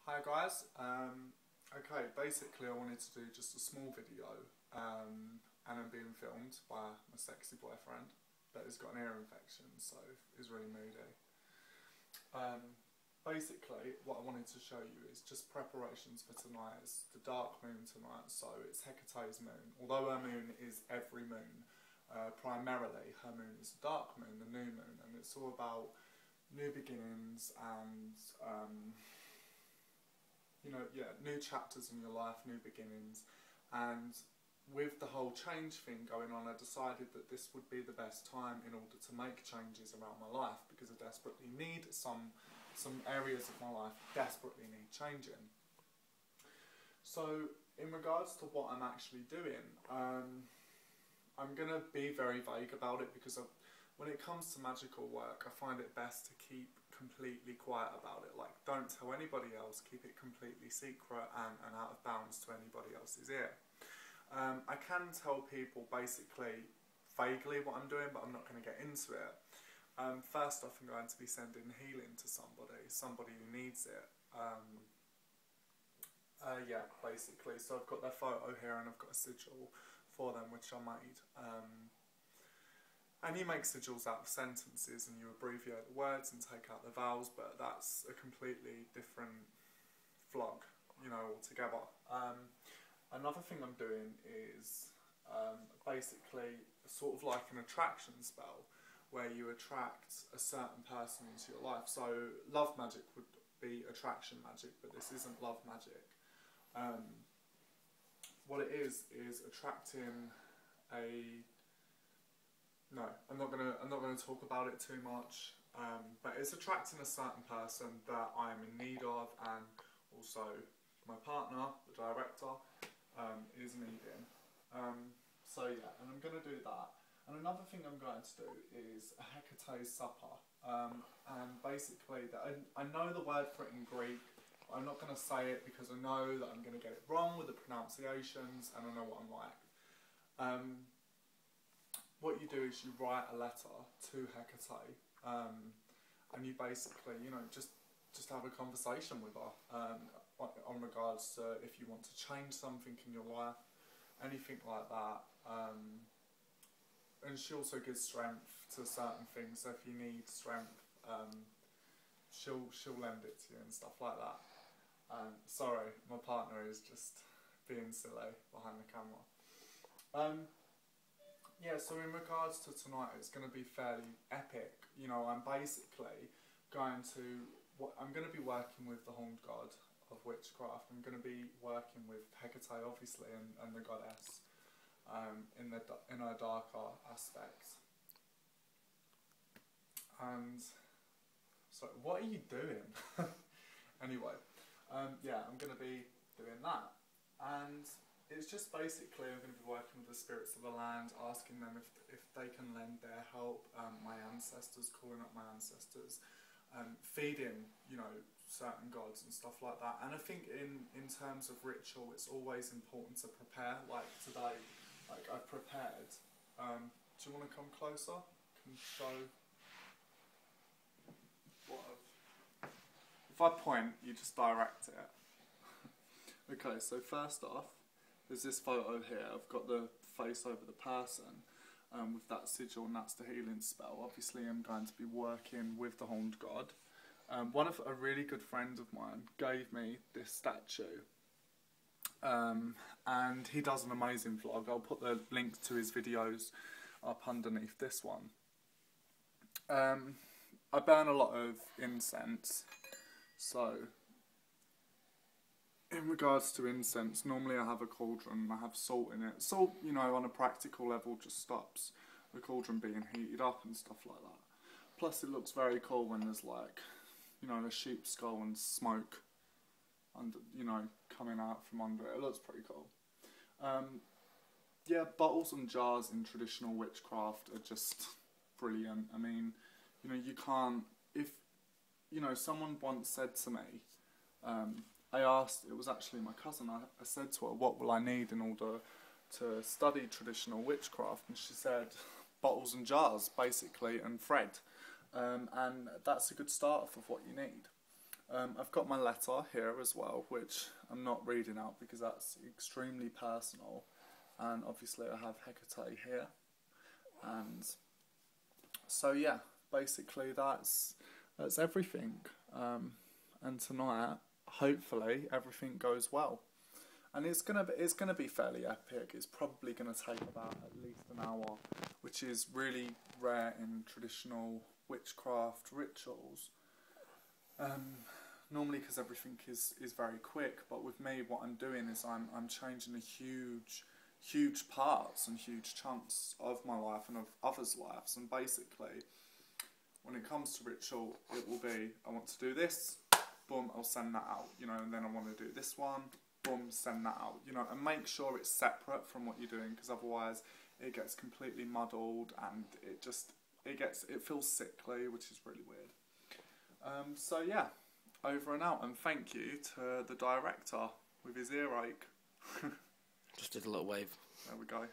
Hi guys, okay, basically I wanted to do just a small video and I'm being filmed by my sexy boyfriend, but he's got an ear infection, so he's really moody. Basically what I wanted to show you is just preparations for tonight. It's the dark moon tonight, so it's Hecate's moon. Although her moon is every moon, primarily her moon is the dark moon, the new moon, and it's all about new beginnings and new chapters in your life, new beginnings. And with the whole change thing going on, I decided that this would be the best time in order to make changes around my life, because I desperately need some areas of my life desperately need changing. So in regards to what I'm actually doing, I'm going to be very vague about it, because when it comes to magical work, I find it best to keep completely quiet about it. Like, don't tell anybody else, keep it completely secret and out of bounds to anybody else's ear. I can tell people basically vaguely what I'm doing, but I'm not going to get into it. First off, I'm going to be sending healing to somebody who needs it. Yeah, basically. So I've got their photo here and I've got a sigil for them which I made. And you make sigils out of sentences and you abbreviate the words and take out the vowels, but that's a completely different vlog, you know, altogether. Another thing I'm doing is basically sort of like an attraction spell, where you attract a certain person into your life. So love magic would be attraction magic, but this isn't love magic. What it is attracting a... No, I'm not gonna talk about it too much. But it's attracting a certain person that I am in need of, and also my partner, the director, is needing. So yeah, and I'm gonna do that. And another thing I'm going to do is a Hecate's supper. And basically, I know the word for it in Greek, but I'm not going to say it because I know that I'm going to get it wrong with the pronunciations, and I know what I'm like. What you do is you write a letter to Hecate, and you basically, you know, just have a conversation with her on regards to if you want to change something in your life, anything like that. And she also gives strength to certain things, so if you need strength, she'll lend it to you and stuff like that. Sorry, my partner is just being silly behind the camera. Yeah, so in regards to tonight, it's going to be fairly epic. You know, I'm basically going to be working with the horned god of witchcraft. I'm going to be working with Hecate, obviously, and the goddess. In her darker aspects. And so, what are you doing? Anyway, yeah, I'm going to be doing that, and it's just basically I'm going to be working with the spirits of the land, asking them if they can lend their help. My ancestors, calling up my ancestors, feeding, you know, certain gods and stuff like that. And I think in terms of ritual, it's always important to prepare. Like today. Like I've prepared. Do you want to come closer? Can show what if I point, you just direct it. Okay, so first off, there's this photo here. I've got the face over the person with that sigil, and that's the healing spell. Obviously, I'm going to be working with the horned god. A really good friend of mine gave me this statue. And he does an amazing vlog. I'll put the link to his videos up underneath this one. I burn a lot of incense, so in regards to incense, normally I have a cauldron and I have salt in it. Salt, you know, on a practical level just stops the cauldron being heated up and stuff like that. Plus it looks very cool when there's like, you know, a sheep's skull and smoke under, you know, coming out from under it. It looks pretty cool. Yeah, bottles and jars in traditional witchcraft are just brilliant. I mean, you know, you can't, if, you know, someone once said to me, I asked, it was actually my cousin, I said to her, what will I need in order to study traditional witchcraft? And she said, bottles and jars, basically, and thread. And that's a good start off of what you need. I've got my letter here as well, which I'm not reading out because that's extremely personal. And obviously I have Hecate here. And so yeah, basically that's everything. And tonight, hopefully, everything goes well. And it's gonna be fairly epic. It's probably gonna take about at least an hour, which is really rare in traditional witchcraft rituals. Normally, because everything is very quick, but with me, what I'm doing is I'm changing a huge parts and huge chunks of my life and of others' lives. And basically, when it comes to ritual, it will be, I want to do this, boom, I'll send that out, you know, and then I want to do this one, boom, send that out, you know, and make sure it's separate from what you're doing, because otherwise it gets completely muddled and it feels sickly, which is really weird. So yeah, over and out, and thank you to the director with his earache. Just did a little wave. There we go.